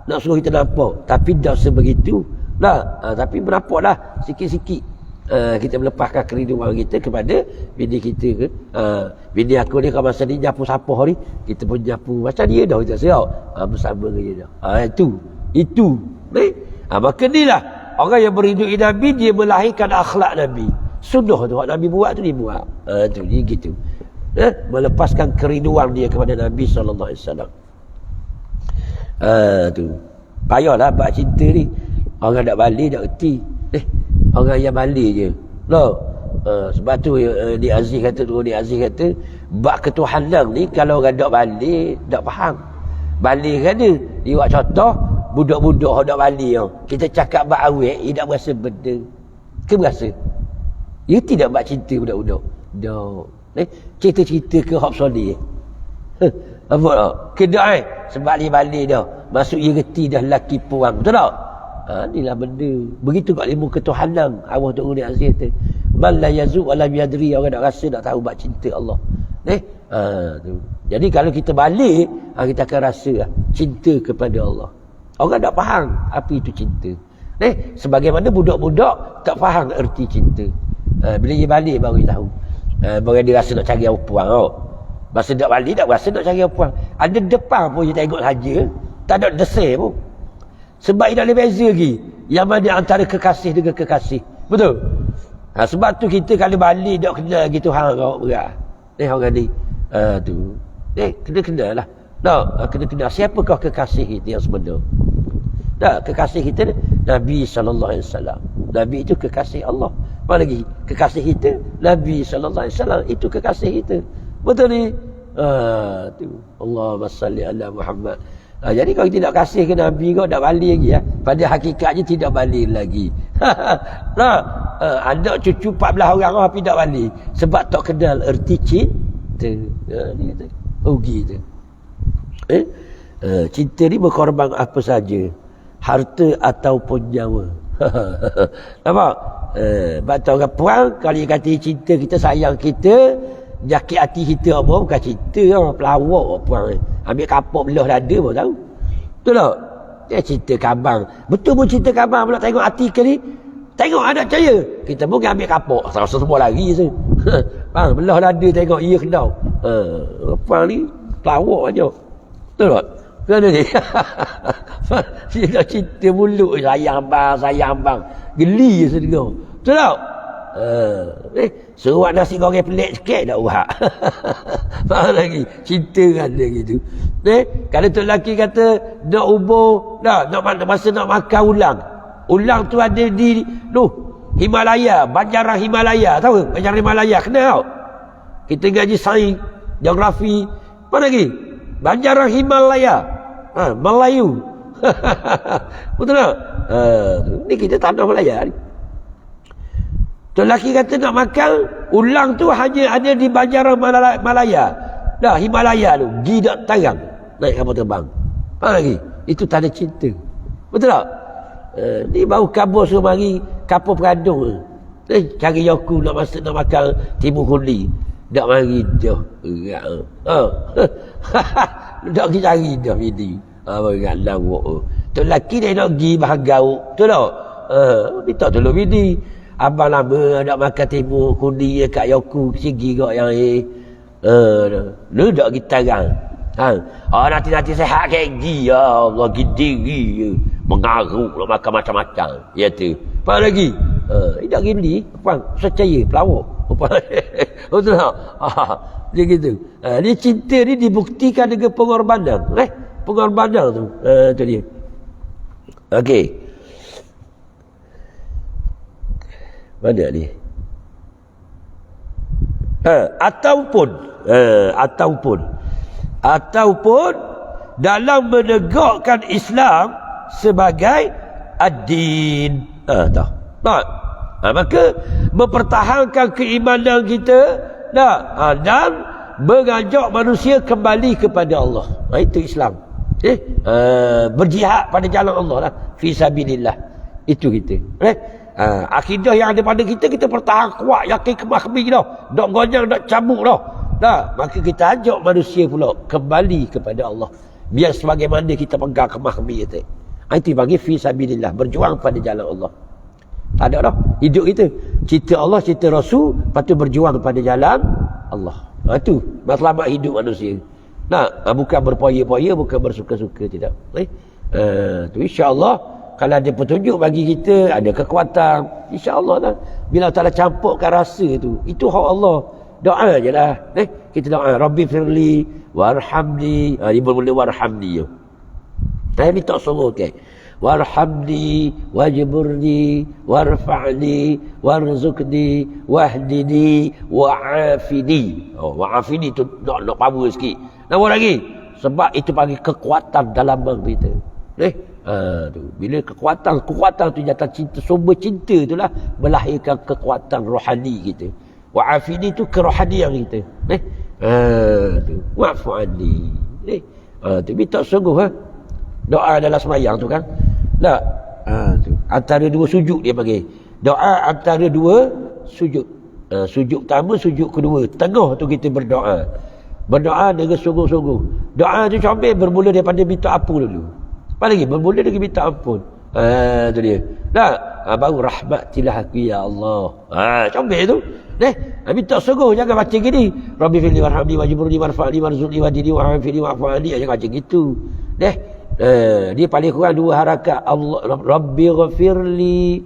Nak suruh kita nampak. Tapi dah sebegitu. Tapi menampaklah sikit-sikit. Kita melepaskan kerinduan kita kepada bini kita ke. Bini aku ni kalau masa ni nyapu sampah ni, kita pun nyapu macam dia dah, kita siap bersama dengan dia dah. Itu maka ni lah orang yang merindui Nabi, dia melahirkan akhlak Nabi. Sunnah tu Nabi buat tu dia buat. Tu dia gitu. Melepaskan kerinduan dia kepada Nabi sallallahu alaihi wasallam. Tu payahlah bab cinta ni. Orang nak balik tak reti. Orang yang balik je. Sebab tu Ni Aziz kata bab ketuhanan ni kalau orang tak balik tak faham. Balik kan dia buat contoh budak-budak yang tak balik kita cakap bab awet, dia tak berasa benda ke berasa. Dia tidak bab cinta budak-budak. Cerita-cerita ke hak soleh. Apa tak? Kedak sebab dia balik dah. Masuk dia reti dah laki puang. Betul tak? Inilah benda. Begitu kat ilmu ketuhanan. Allah Ta'ala ni Aziz kata, man la yazuk wa lam yadri, orang nak rasa nak tahu bab cinta Allah. Tu. Jadi kalau kita balik, kita akan rasa cinta kepada Allah. Orang tak faham apa itu cinta. Sebagaimana budak-budak tak faham erti cinta. Bila dia balik baru dia tahu. Baru dia rasa nak cari perempuan. Masa tak balik tak rasa nak cari perempuan. Ada depan pun dia tengok saja, tak ada desir pun. Sebab dia tak boleh beza lagi yang mana antara kekasih dengan kekasih. Betul? Sebab tu kita kalau balik tak kenal lagi Tuhan kau berat. Orang ni tu. Kena kenal lah. Kena kenal siapakah kekasih kita yang sebenar. Kekasih kita Nabi sallallahu alaihi wasallam. Nabi itu kekasih Allah. Apa lagi? Kekasih kita Nabi sallallahu alaihi wasallam itu kekasih kita. Betul ni? Tu. Allahumma salli ala Muhammad. Jadi kalau kita nak kasih ke Nabi kau tak balik lagi pada hakikatnya tidak balik lagi. Anak cucu 14 orang tapi tak balik sebab tak kenal erti cinta. Ni kata rugi tu. Cinta ni berkorban apa saja, harta ataupun nyawa. Nampak? Batu orang perang kalau dia kata cinta kita, sayang kita, jakit hati kita apa, bukan cinta pelawak perang. Ambil kapok belah dada pun tahu. Betul tak? Dia cerita kabang. Betul pun cerita kabang pula tengok artikel ni. Tengok ada percaya. Kita pun ambil kapok. Semua lari je. Bang, belah dada tengok ia kenal. Perang ni pelawak aja. Betul tak? Kenapa ni? Dia nak cerita mulut. Sayang bang. Geli je sedengah. Betul tak? Suruh nasi goreng pelik sikit dah uhat. Faham lagi? Cinta kan dia gitu. Kalau tu lelaki kata nak ubur, nak masa nak makan ulang. Ulang tu ada di Himalaya, banjaran Himalaya, tahu? Banjaran Himalaya kenal. Kita ngaji sains, geografi, Apa lagi? Banjaran Himalaya. Melayu. Betul tak? Ni kita tanah Malaya ni. Tu lelaki kata nak makan ulang tu hanya ada di Banjaran Malaya. Dah Himalaya tu, gi dak tarang naik kapal terbang. Apa lagi? Itu tanda cinta. Betul tak? Ni baru kabur suruh mari kapal peradung. Cari yoku nak masuk nak makan timun kuning. Dak mari dah. Dak pergi cari dah bini. Berat lawak. Tu lelaki dia nak pergi bahagau. Betul tak? Minta tolong bini. Abang lama nak makan timun kuning dekat yoku. Sigi kok yang lu dak kita kan. Nanti sehat kayak gini ya Allah, gini mengaruk nak makan macam-macam. Ya tu. Apa lagi? Tidak gini, apa? Percaya pelawak. Betul tak? Dia gitu. Dia cinta ni dibuktikan dengan pengorbanan. Pengorbanan tu. Tu dia. Okey. Mana ni? Ataupun dalam menegakkan Islam sebagai ad-din. Tak. Maka mempertahankan keimanan kita dan mengajak manusia kembali kepada Allah. Itu Islam. Berjihad pada jalan Allah lah. Fi sabilillah. Itu kita. Akidah yang ada pada kita pertahan kuat, yakin kemah kemih dah. Dok gonyang, dok cabuk dah. Maka kita ajak manusia pula kembali kepada Allah. Biar sebagaimana kita pegang kemah kemih kita. Itu bagi fi sabilillah, berjuang pada jalan Allah. Tak ada dah. Hidup kita. Cinta Allah, cinta Rasul, lepas tu berjuang pada jalan Allah. Itu matlamat hidup manusia. Bukan berpoya-poya, bukan bersuka-suka, tidak. Tu insya-Allah. Kalau ada petunjuk bagi kita, ada kekuatan, insya-Allah lah. Bila Allah campurkan rasa tu, itu hak Allah. Doa je lah. Kita doa, Rabbi firli warhamni. Dia bermula warhamni. Ni tak suruh ke. Warhamni wajburni warfa'ni warzuqni wahdini wa'afini. Wa'afini tu nak power sikit. Nama lagi? Sebab itu bagi kekuatan dalam kita. Tu. Bila kekuatan tu jatuh cinta, sumber cinta itulah melahirkan kekuatan rohani kita. Wa'afini tu kerohanian kita. Tu. Wa'fu'ani. Tu minta sungguh doa dalam sembahyang tu kan. Tu. Antara dua sujud dia panggil. Doa antara dua sujud. Sujud pertama, sujud kedua. Tengah tu kita berdoa. Berdoa dengan sungguh-sungguh. Doa tu comel bermula daripada minta ampun dulu. Apa lagi? Bermula dengan minta ampun. Tu dia. Baru rahmatilah aku ya Allah. Comel tu. Minta sungguh, jangan baca gini. Rabbi firli warhamni wajburni warfa'ni warzuqni wahdini wa'afini wa'fu'ani. Jangan baca gitu. Dia paling kurang dua harakat. Allah, Rabbi ghafirli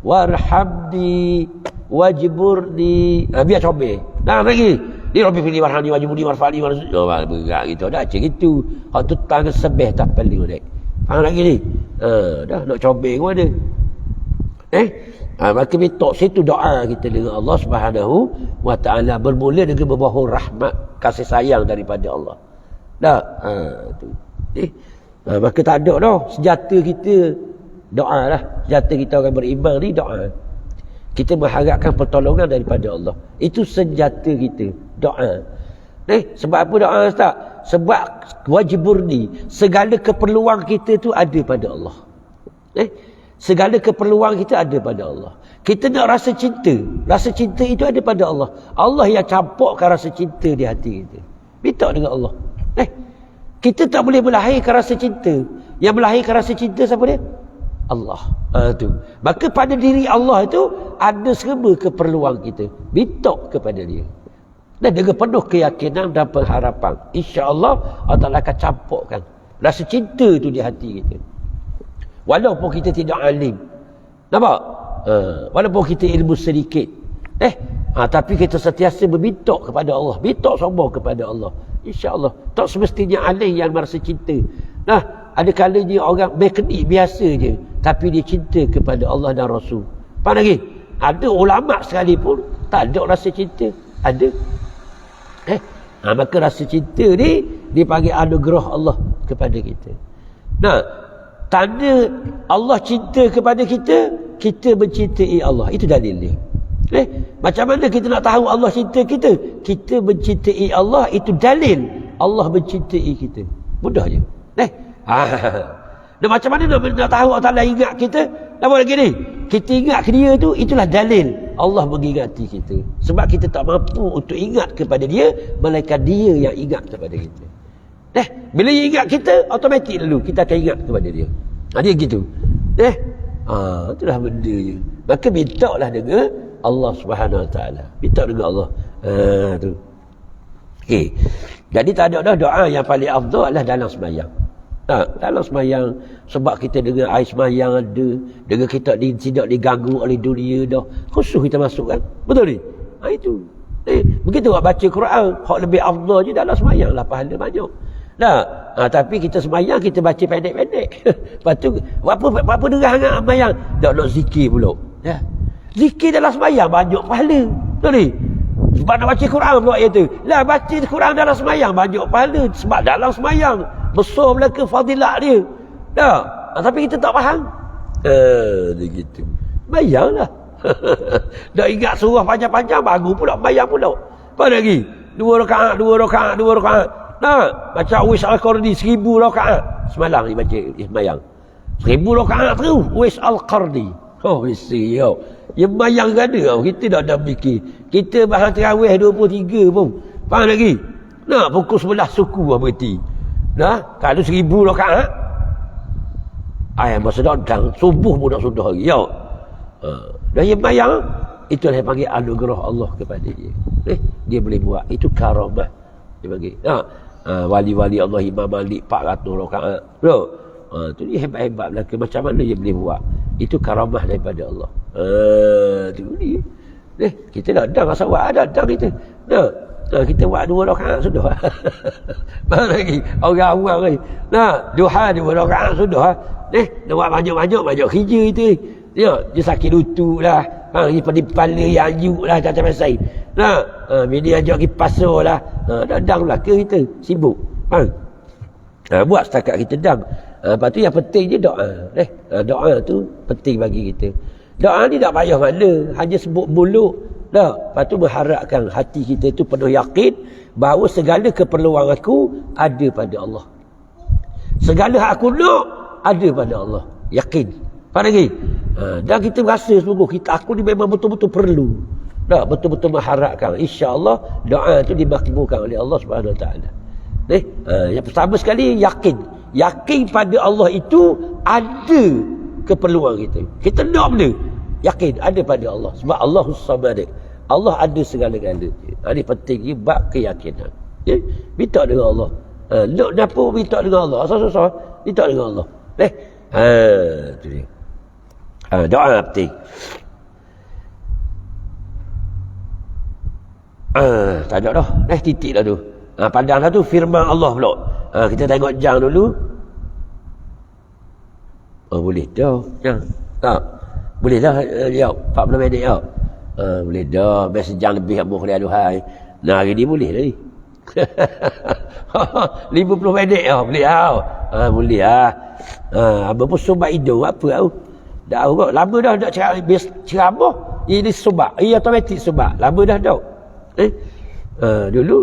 warhamni wajburni. Biar comel. Lagi. Dia Rabbi firli warhamni wajburni warfa'ni warzuqni. Berat gitu. Dah macam gitu. Hak tu tangan sebeh tak perlu dek. Faham lagi ni? Dah nak comel pun ada. Maka minta situ doa kita dengan Allah Subhanahu wa ta'ala, bermula dengan memohon rahmat, kasih sayang daripada Allah. Tu. Maka tak ada dah senjata kita doa lah. Senjata kita orang beriman ni doa. Kita mengharapkan pertolongan daripada Allah. Itu senjata kita, doa. Sebab apa doa Ustaz? Sebab wajburni, segala keperluan kita tu ada pada Allah. Segala keperluan kita ada pada Allah. Kita nak rasa cinta. Rasa cinta itu ada pada Allah. Allah yang campurkan rasa cinta di hati kita. Minta dengan Allah. Kita tak boleh melahirkan rasa cinta. Yang melahirkan rasa cinta siapa dia? Allah. Tu. Maka pada diri Allah itu ada semua keperluan kita. Minta kepada dia. Dan dengan penuh keyakinan dan pengharapan, insya-Allah Allah akan campurkan rasa cinta itu di hati kita. Walaupun kita tidak alim. Nampak? Walaupun kita ilmu sedikit. Tapi kita sentiasa meminta kepada Allah. Minta sombong kepada Allah. InsyaAllah. Tak semestinya alim yang merasa cinta. Ada kalanya orang mekanik biasa je. Tapi dia cinta kepada Allah dan Rasul. Apa lagi? Ada ulama sekalipun tak ada rasa cinta. Ada. Maka rasa cinta ni dipanggil anugerah Allah kepada kita. Nah, tanda Allah cinta kepada kita, kita mencintai Allah. Itu dalil dia. Macam mana kita nak tahu Allah cinta kita? Kita mencintai Allah, itu dalil Allah mencintai kita. Mudah je. Dan macam mana nak tahu Allah Ta'ala ingat kita? Apa lagi ni? Kita ingat ke dia tu, itulah dalil Allah mengingati kita. Sebab kita tak mampu untuk ingat kepada dia, melainkan dia yang ingat kepada kita. Bila dia ingat kita, automatik lalu kita akan ingat kepada dia. Dia gitu. Itulah benda je. Maka minta lah dengan Allah Subhanahu Wa Taala. Minta dengan Allah. Tu. Okey. Jadi tak ada dah doa yang paling afdal adalah dalam sembahyang. Dalam sembahyang, sebab kita dengan air sembahyang ada, dengan kita tidak diganggu oleh dunia dah, khusus kita masuk kan. Betul ni? Itu. Begitu orang baca Quran, hak lebih afdal je dalam sembahyang lah, pahala banyak. Tapi kita sembahyang, kita baca pendek-pendek. Lepas tu, apa dengar sangat sembahyang? Tak nak zikir pula. Zikir dalam sembahyang banyak pahala. Betul ni? Sebab nak baca Quran pula iaitu. Lah baca Quran dalam sembahyang banyak pahala. Sebab dalam sembahyang besar belaka fadilat dia. Tapi kita tak faham. Dia gitu. Sembahyang lah. Dah ingat surah panjang-panjang, bagus pula sembahyang pula. Apa lagi? 2 rakaat. Baca Uwais Al-Qarni 1000 rakaat. Semalam dia baca sembahyang. 1000 rakaat terus Uwais Al-Qarni. Siap. Yang sembahyang ada. Kita dah ada fikir. Kita bahas tarawih 23 pun. Faham lagi? Pukul 11 suku berhenti. Kalau 1000 rakaat, masa datang subuh pun dah sudah hari. Dan yang bayang, itulah yang panggil anugerah Allah kepada dia. Dia boleh buat. Itu karamah. Dia panggil. Wali-wali Allah Imam Malik 400 rakaat. Itu dia hebat-hebat belaka. Macam mana dia boleh buat? Itu karamah daripada Allah. Itu dia. Kita dah datang asal buat. Datang kita. Kita buat 2 rakaat sudah. Mana lagi? Orang awam ni. Duha 2 rakaat sudah. Nak buat banyak-banyak kerja itu. Dia sakit lutut lah. Dia pada kepala yang ajuk lah. Macam biasa. Bini ajak pergi pasar lah. Dadang lah ke kita. Sibuk. Buat setakat kita dang. Lepas tu yang penting je doa. Doa tu penting bagi kita. Doa ni tak payah mana. Hanya sebut mulut. Lepas tu mengharapkan hati kita itu penuh yakin bahawa segala keperluan aku ada pada Allah. Segala hak aku nak ada pada Allah. Yakin. Faham lagi? Dan kita rasa sungguh aku ni memang betul-betul perlu. Betul-betul mengharapkan. InsyaAllah doa itu dimakbulkan oleh Allah Subhanahu Wa Taala. Yang pertama sekali yakin. Yakin pada Allah itu ada keperluan kita. Kita nak benda. Yakin ada pada Allah. Sebab Allahus Samad. Allah ada segala-galanya. Ini penting bab keyakinan. Minta dengan Allah. Nak dapur minta dengan Allah. Asal-asal minta dengan Allah. Itu dia. Doa penting. Tak ada dah. Titik dah tu. Pandang dah tu firman Allah pula. Kita tengok jam dulu. Boleh dah. Tak. Boleh dah. 40 minit tau. Boleh dah. Biasa sejam lebih kamu kuliah duhai. Hari ni boleh dah ni. 50 minit tau. Boleh tau. Boleh lah. Abang pun sobat hidung. Apa tau. Dah kot. Lama dah nak ceramah. Ini sobat. Ia automatik sobat. Lama dah tak. Dulu.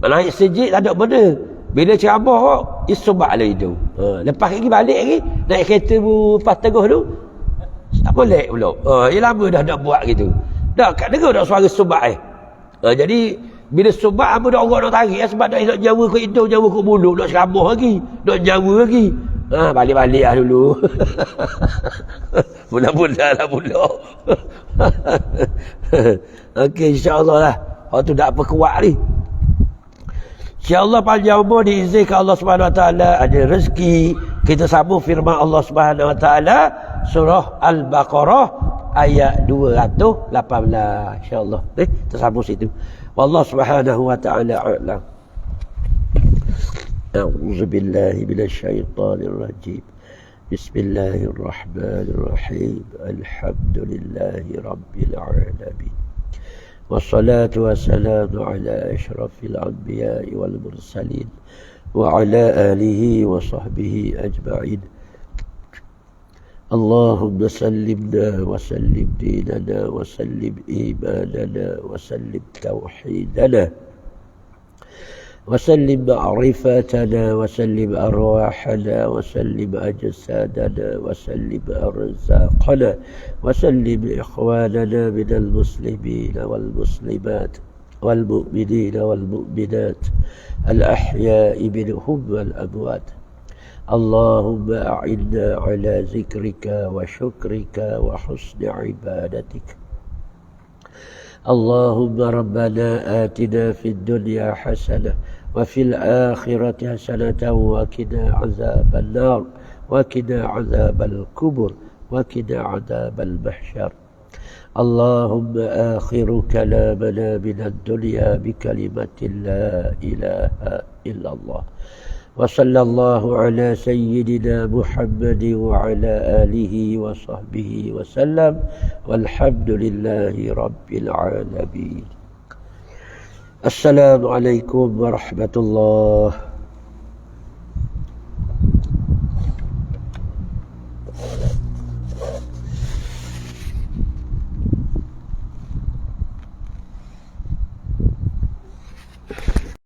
Naik sejik tak ada benda. Bila ceramah kok. Ia sobat lah hidung. Lepas lagi balik lagi. Naik kereta lepas tengah tu. Tak boleh pula. Lama dah nak buat gitu. Dah kat dengar dah suara sobat jadi bila sobat apa dah orang nak tarik sebab dah nak jawa ke hidung, jawa ke mulut, nak ceramah lagi, nak jawa lagi. Balik-balik lah dulu. Mula-mula lah pula. Okey, insya-Allah lah. Waktu tak apa kuat ni. InsyaAllah panjang umur diizinkan Allah Subhanahu Wa Taala ada rezeki. Kita sambung firman Allah Subhanahu Wa Taala surah Al-Baqarah ayat 218 insya-Allah. Kita sambung situ. Wallahu Subhanahu Wa Taala a'lam. A'udzu billahi minasy syaithanir rajim. Bismillahirrahmanirrahim. Alhamdulillahi rabbil alamin. والصلاة والسلام على أشرف الأنبياء والمرسلين وعلى آله وصحبه أجمعين. اللهم سلمنا وسلم ديننا وسلم إيماننا وسلم توحيدنا وسلم معرفتنا وسلم أرواحنا وسلم أجسادنا وسلم أرزاقنا وسلم إخواننا من المسلمين والمسلمات والمؤمنين والمؤمنات الأحياء منهم والأموات. اللهم أعنا على ذكرك وشكرك وحسن عبادتك. اللهم ربنا آتنا في الدنيا حسنة وفي الآخرة حسنة وقنا عذاب النار وقنا عذاب القبر وقنا عذاب المحشر. اللهم آخر كلامنا من الدنيا بكلمة لا إله إلا الله. وصلى الله على سيدنا محمد وعلى آله وصحبه وسلم والحمد لله رب العالمين. السلام عليكم ورحمة الله.